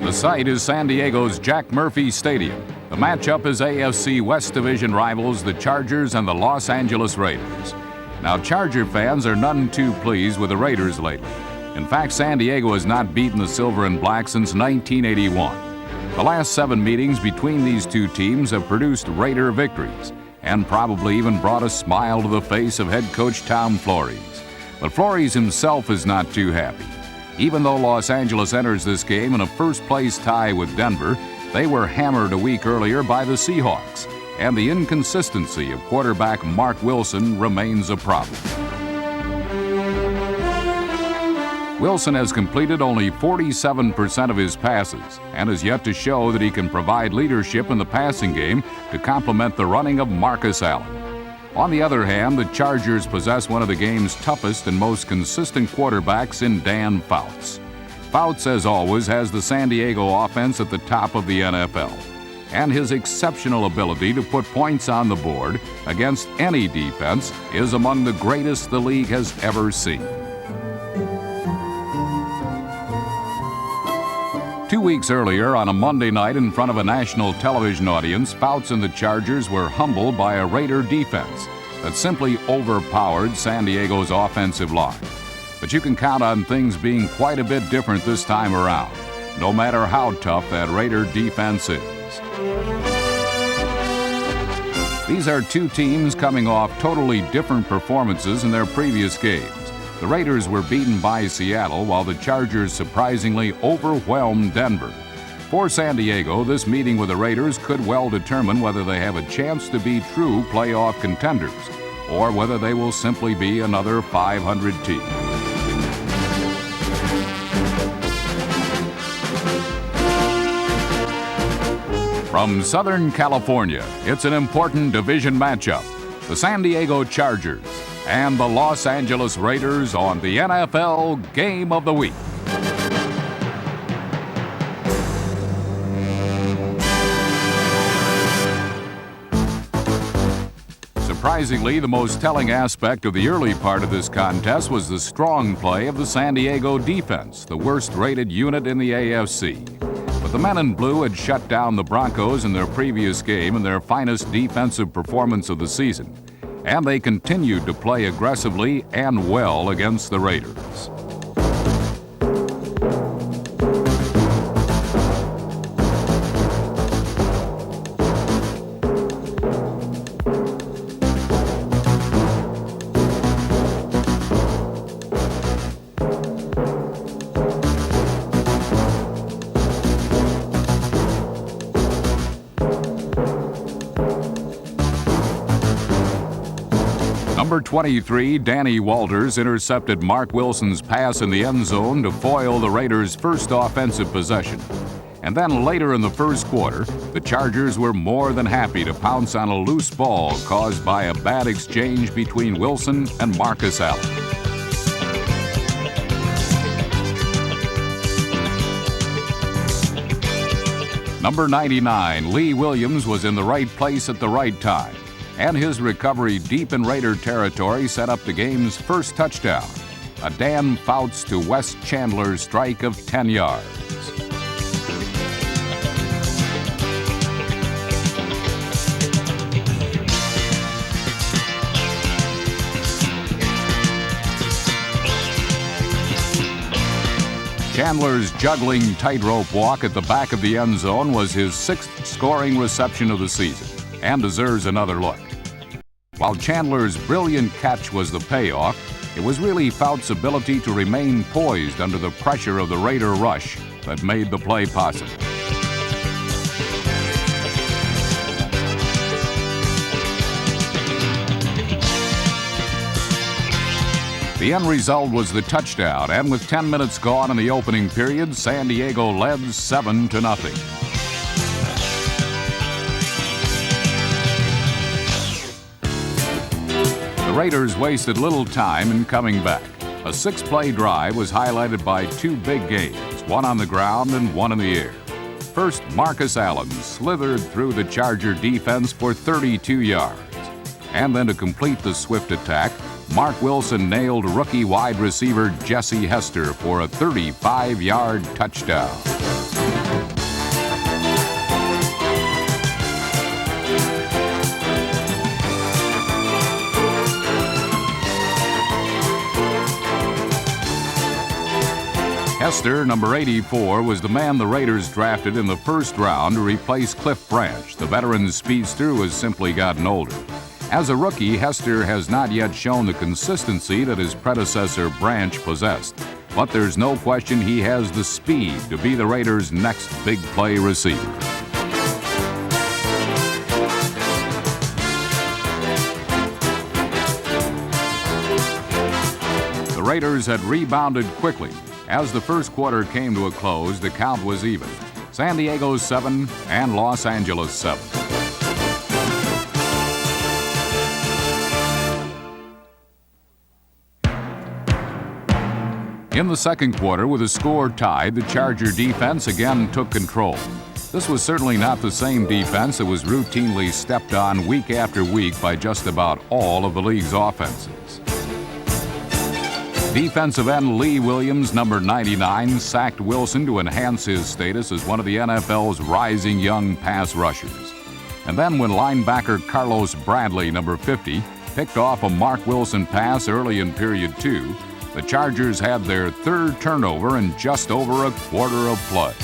The site is San Diego's Jack Murphy Stadium. The matchup is AFC West Division rivals, the Chargers and the Los Angeles Raiders. Now, Charger fans are none too pleased with the Raiders lately. In fact, San Diego has not beaten the Silver and Black since 1981. The last 7 meetings between these two teams have produced Raider victories and probably even brought a smile to the face of head coach Tom Flores. But Flores himself is not too happy. Even though Los Angeles enters this game in a first-place tie with Denver, they were hammered a week earlier by the Seahawks, and the inconsistency of quarterback Mark Wilson remains a problem. Wilson has completed only 47% of his passes and has yet to show that he can provide leadership in the passing game to complement the running of Marcus Allen. On the other hand, the Chargers possess one of the game's toughest and most consistent quarterbacks in Dan Fouts. Fouts, as always, has the San Diego offense at the top of the NFL, and his exceptional ability to put points on the board against any defense is among the greatest the league has ever seen. 2 weeks earlier, on a Monday night in front of a national television audience, Fouts and the Chargers were humbled by a Raider defense that simply overpowered San Diego's offensive line. But you can count on things being quite a bit different this time around, no matter how tough that Raider defense is. These are two teams coming off totally different performances in their previous games. The Raiders were beaten by Seattle, while the Chargers surprisingly overwhelmed Denver. For San Diego, this meeting with the Raiders could well determine whether they have a chance to be true playoff contenders, or whether they will simply be another 500 team. From Southern California, it's an important division matchup. The San Diego Chargers and the Los Angeles Raiders on the NFL Game of the Week. Surprisingly, the most telling aspect of the early part of this contest was the strong play of the San Diego defense, the worst-rated unit in the AFC. But the men in blue had shut down the Broncos in their previous game in their finest defensive performance of the season, and they continued to play aggressively and well against the Raiders. Number 23, Danny Walters, intercepted Mark Wilson's pass in the end zone to foil the Raiders' first offensive possession. And then later in the first quarter, the Chargers were more than happy to pounce on a loose ball caused by a bad exchange between Wilson and Marcus Allen. Number 99, Lee Williams, was in the right place at the right time, and his recovery deep in Raider territory set up the game's first touchdown, a Dan Fouts to Wes Chandler strike of 10 yards. Chandler's juggling tightrope walk at the back of the end zone was his 6th scoring reception of the season, and deserves another look. While Chandler's brilliant catch was the payoff, it was really Fouts' ability to remain poised under the pressure of the Raider rush that made the play possible. The end result was the touchdown, and with 10 minutes gone in the opening period, San Diego led 7-0. The Raiders wasted little time in coming back. A 6-play drive was highlighted by 2 big gains, one on the ground and one in the air. First, Marcus Allen slithered through the Charger defense for 32 yards. And then to complete the swift attack, Mark Wilson nailed rookie wide receiver Jesse Hester for a 35-yard touchdown. Hester, number 84, was the man the Raiders drafted in the first round to replace Cliff Branch. The veteran speedster has simply gotten older. As a rookie, Hester has not yet shown the consistency that his predecessor Branch possessed. But there's no question he has the speed to be the Raiders' next big play receiver. The Raiders had rebounded quickly. As the first quarter came to a close, the count was even. San Diego 7 and Los Angeles 7. In the second quarter, with a score tied, the Charger defense again took control. This was certainly not the same defense that was routinely stepped on week after week by just about all of the league's offenses. Defensive end Lee Williams, number 99, sacked Wilson to enhance his status as one of the NFL's rising young pass rushers. And then when linebacker Carlos Bradley, number 50, picked off a Mark Wilson pass early in period 2, the Chargers had their third turnover in just over a quarter of play.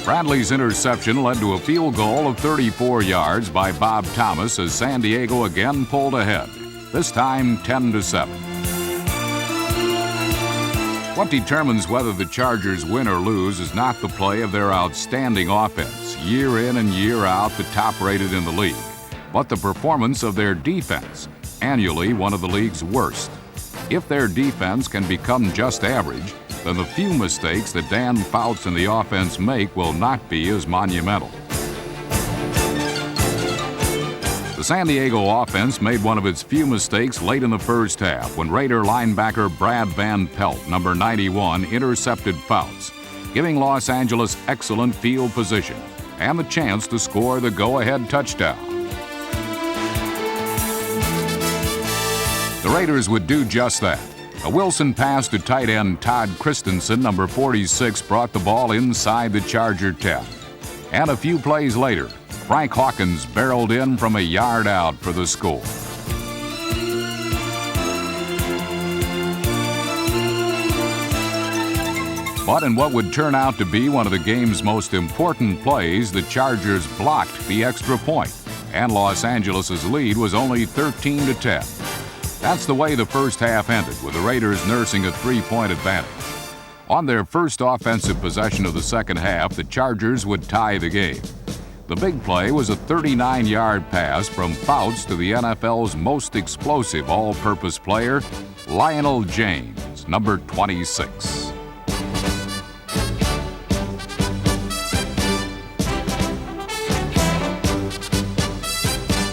Bradley's interception led to a field goal of 34 yards by Bob Thomas as San Diego again pulled ahead, this time 10-7. What determines whether the Chargers win or lose is not the play of their outstanding offense, year in and year out the top-rated in the league, but the performance of their defense, annually one of the league's worst. If their defense can become just average, then the few mistakes that Dan Fouts and the offense make will not be as monumental. The San Diego offense made one of its few mistakes late in the first half when Raider linebacker Brad Van Pelt, number 91, intercepted Fouts, giving Los Angeles excellent field position and the chance to score the go-ahead touchdown. The Raiders would do just that. A Wilson pass to tight end Todd Christensen, number 46, brought the ball inside the Charger 10. And a few plays later, Frank Hawkins barreled in from a yard out for the score. But in what would turn out to be one of the game's most important plays, the Chargers blocked the extra point, and Los Angeles' lead was only 13-10. That's the way the first half ended, with the Raiders nursing a 3-point advantage. On their first offensive possession of the second half, the Chargers would tie the game. The big play was a 39-yard pass from Fouts to the NFL's most explosive all-purpose player, Lionel James, number 26.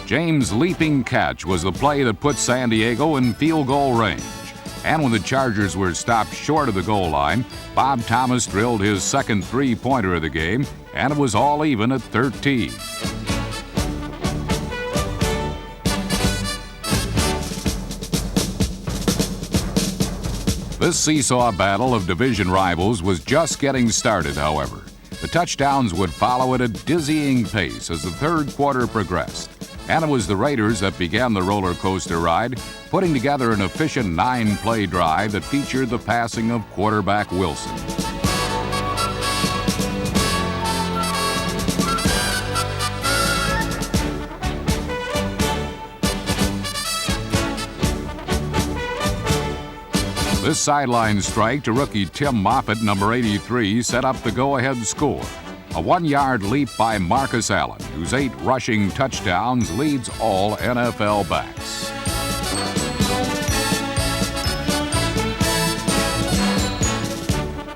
James' leaping catch was the play that put San Diego in field goal range. And when the Chargers were stopped short of the goal line, Bob Thomas drilled his second three-pointer of the game, and it was all even at 13. This seesaw battle of division rivals was just getting started, however. The touchdowns would follow at a dizzying pace as the third quarter progressed. And it was the Raiders that began the roller coaster ride, putting together an efficient 9-play drive that featured the passing of quarterback Wilson. This sideline strike to rookie Tim Moffitt, number 83, set up the go-ahead score. A 1-yard leap by Marcus Allen, whose 8 rushing touchdowns leads all NFL backs.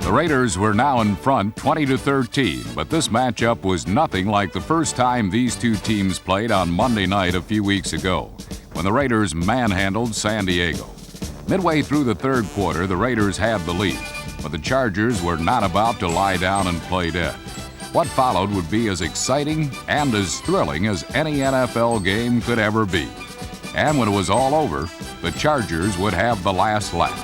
The Raiders were now in front 20-13, but this matchup was nothing like the first time these two teams played on Monday night a few weeks ago, when the Raiders manhandled San Diego. Midway through the third quarter, the Raiders had the lead, but the Chargers were not about to lie down and play dead. What followed would be as exciting and as thrilling as any NFL game could ever be. And when it was all over, the Chargers would have the last laugh.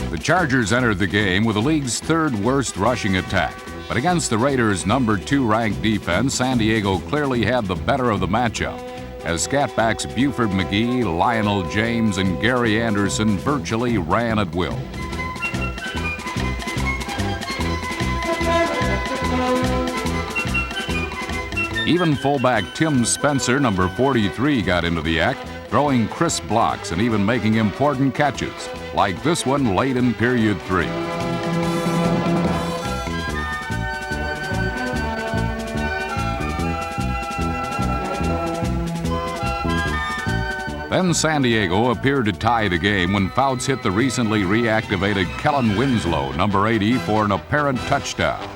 The Chargers entered the game with the league's third worst rushing attack. But against the Raiders' number 2 ranked defense, San Diego clearly had the better of the matchup, as scatbacks Buford McGee, Lionel James, and Gary Anderson virtually ran at will. Even fullback Tim Spencer, number 43, got into the act, throwing crisp blocks and even making important catches, like this one late in period 3. Then San Diego appeared to tie the game when Fouts hit the recently reactivated Kellen Winslow, number 80, for an apparent touchdown.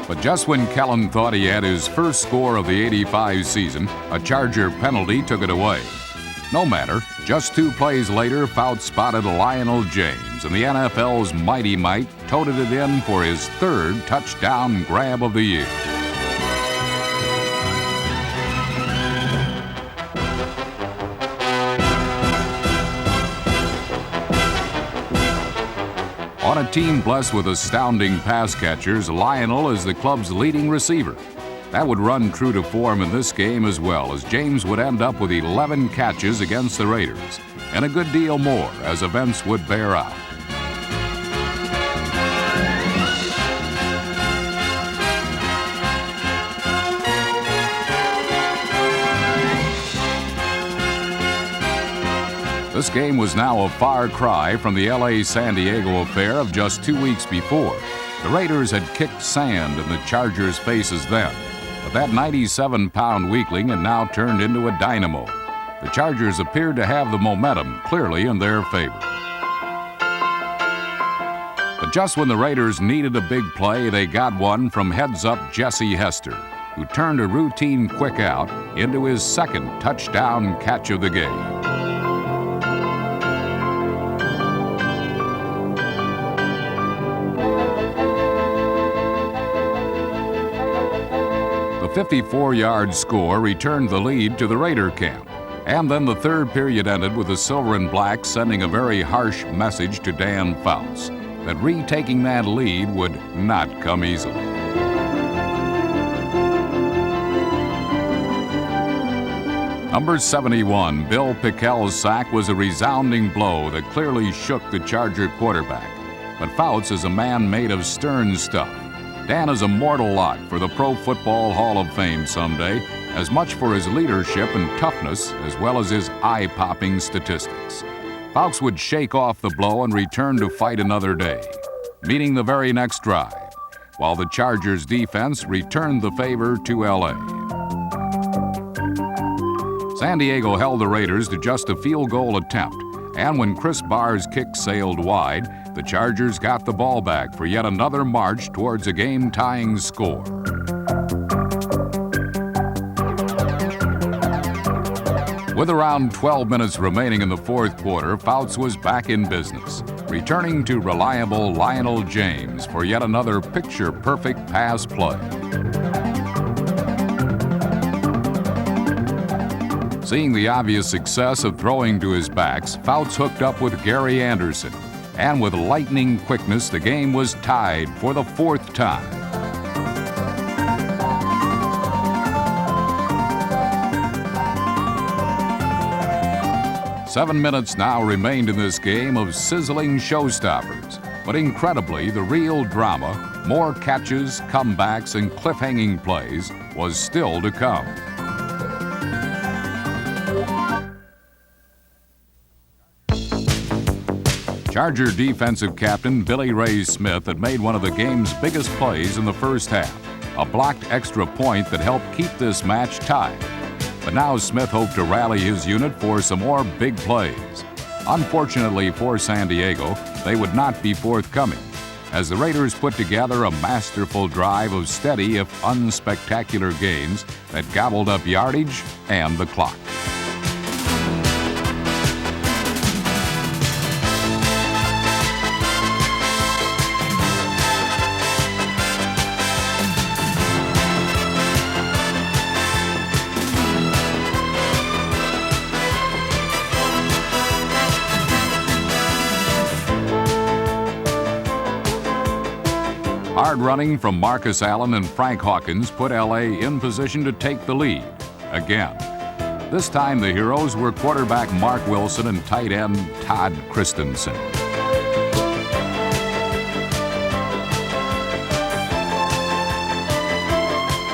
But just when Kellen thought he had his first score of the '85 season, a Charger penalty took it away. No matter, just 2 plays later, Fouts spotted Lionel James, and the NFL's Mighty Mite toted it in for his 3rd touchdown grab of the year. On a team blessed with astounding pass catchers, Lionel is the club's leading receiver. That would run true to form in this game as well, as James would end up with 11 catches against the Raiders, and a good deal more as events would bear out. This game was now a far cry from the LA-San Diego affair of just 2 weeks before. The Raiders had kicked sand in the Chargers' faces then, but that 97-pound weakling had now turned into a dynamo. The Chargers appeared to have the momentum clearly in their favor. But just when the Raiders needed a big play, they got one from heads-up Jesse Hester, who turned a routine quick out into his 2nd touchdown catch of the game. The 54-yard score returned the lead to the Raider camp. And then the 3rd period ended with the Silver and Black sending a very harsh message to Dan Fouts that retaking that lead would not come easily. Number 71, Bill Pickel's sack was a resounding blow that clearly shook the Charger quarterback. But Fouts is a man made of stern stuff. Dan is a mortal lot for the Pro Football Hall of Fame someday, as much for his leadership and toughness as well as his eye-popping statistics. Fouts would shake off the blow and return to fight another day, meeting the very next drive, while the Chargers defense returned the favor to LA. San Diego held the Raiders to just a field goal attempt, and when Chris Barr's kick sailed wide, the Chargers got the ball back for yet another march towards a game-tying score. With around 12 minutes remaining in the 4th quarter, Fouts was back in business, returning to reliable Lionel James for yet another picture-perfect pass play. Seeing the obvious success of throwing to his backs, Fouts hooked up with Gary Anderson, and with lightning quickness, the game was tied for the 4th time. Seven minutes now remained in this game of sizzling showstoppers, but incredibly, the real drama, more catches, comebacks, and cliffhanging plays, was still to come. Charger defensive captain Billy Ray Smith had made one of the game's biggest plays in the first half, a blocked extra point that helped keep this match tied. But now Smith hoped to rally his unit for some more big plays. Unfortunately for San Diego, they would not be forthcoming, as the Raiders put together a masterful drive of steady if unspectacular gains that gobbled up yardage and the clock. Hard running from Marcus Allen and Frank Hawkins put LA in position to take the lead again. This time the heroes were quarterback Mark Wilson and tight end Todd Christensen.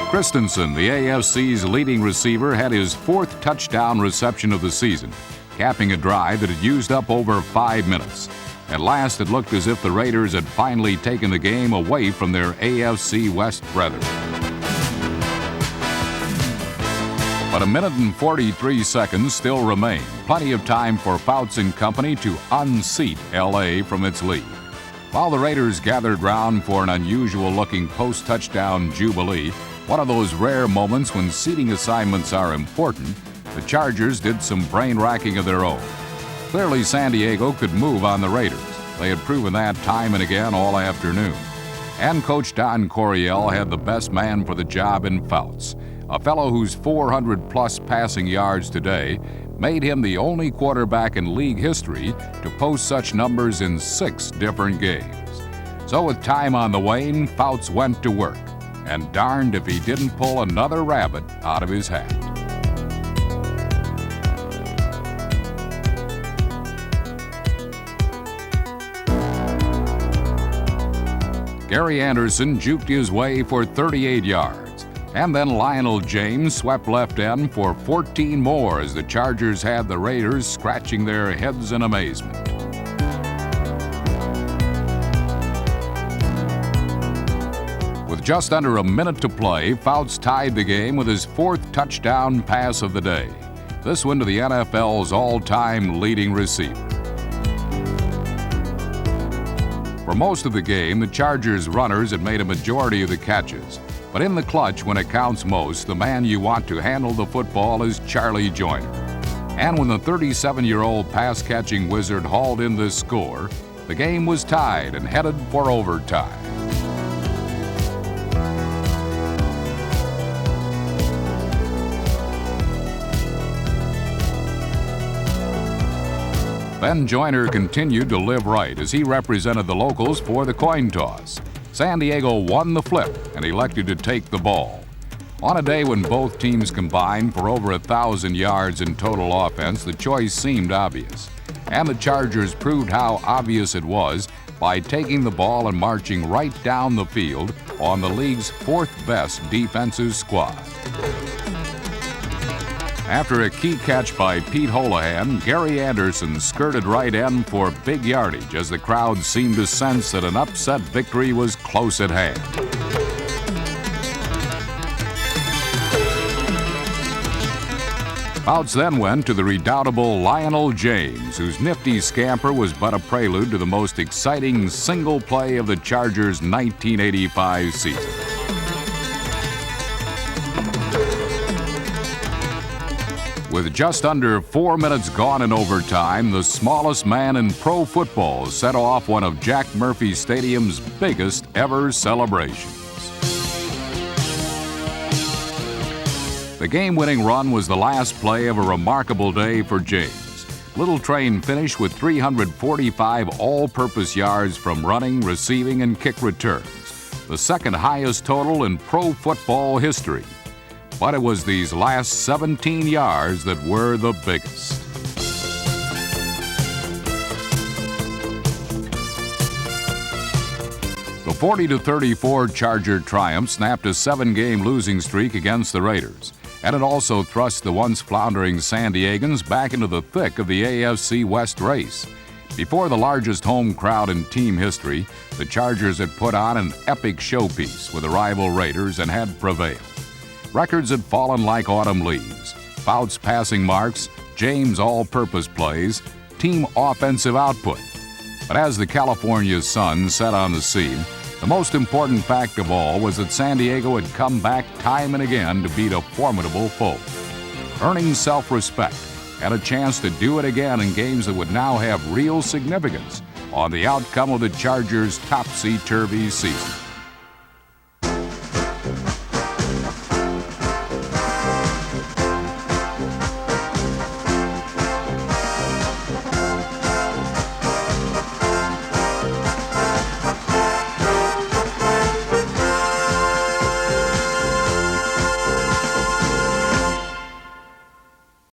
Christensen, the AFC's leading receiver, had his 4th touchdown reception of the season, capping a drive that had used up over 5 minutes. At last, it looked as if the Raiders had finally taken the game away from their AFC West brethren. But a minute and 43 seconds still remained, plenty of time for Fouts and company to unseat LA from its lead. While the Raiders gathered round for an unusual-looking post-touchdown jubilee, one of those rare moments when seating assignments are important, the Chargers did some brain-racking of their own. Clearly, San Diego could move on the Raiders. They had proven that time and again all afternoon. And Coach Don Coryell had the best man for the job in Fouts, a fellow whose 400-plus passing yards today made him the only quarterback in league history to post such numbers in 6 different games. So with time on the wane, Fouts went to work. And darned if he didn't pull another rabbit out of his hat. Gary Anderson juked his way for 38 yards, and then Lionel James swept left end for 14 more as the Chargers had the Raiders scratching their heads in amazement. With just under a minute to play, Fouts tied the game with his 4th touchdown pass of the day, this one to the NFL's all-time leading receiver. For most of the game, the Chargers runners had made a majority of the catches, but in the clutch, when it counts most, the man you want to handle the football is Charlie Joyner. And when the 37-year-old pass-catching wizard hauled in this score, the game was tied and headed for overtime. Then Joyner continued to live right as he represented the locals for the coin toss. San Diego won the flip and elected to take the ball. On a day when both teams combined for over 1,000 yards in total offense, the choice seemed obvious. And the Chargers proved how obvious it was by taking the ball and marching right down the field on the league's 4th best defensive squad. After a key catch by Pete Holohan, Gary Anderson skirted right end for big yardage as the crowd seemed to sense that an upset victory was close at hand. Fouts then went to the redoubtable Lionel James, whose nifty scamper was but a prelude to the most exciting single play of the Chargers' 1985 season. With just under 4 minutes gone in overtime, the smallest man in pro football set off one of Jack Murphy Stadium's biggest ever celebrations. The game-winning run was the last play of a remarkable day for James. Little Train finished with 345 all-purpose yards from running, receiving, and kick returns, the 2nd highest total in pro football history. But it was these last 17 yards that were the biggest. The 40-34 Charger triumph snapped a 7-game losing streak against the Raiders, and it also thrust the once floundering San Diegans back into the thick of the AFC West race. Before the largest home crowd in team history, the Chargers had put on an epic showpiece with the rival Raiders and had prevailed. Records had fallen like autumn leaves. Fouts passing marks, James all-purpose plays, team offensive output. But as the California sun set on the scene, the most important fact of all was that San Diego had come back time and again to beat a formidable foe, earning self-respect and a chance to do it again in games that would now have real significance on the outcome of the Chargers' topsy-turvy season.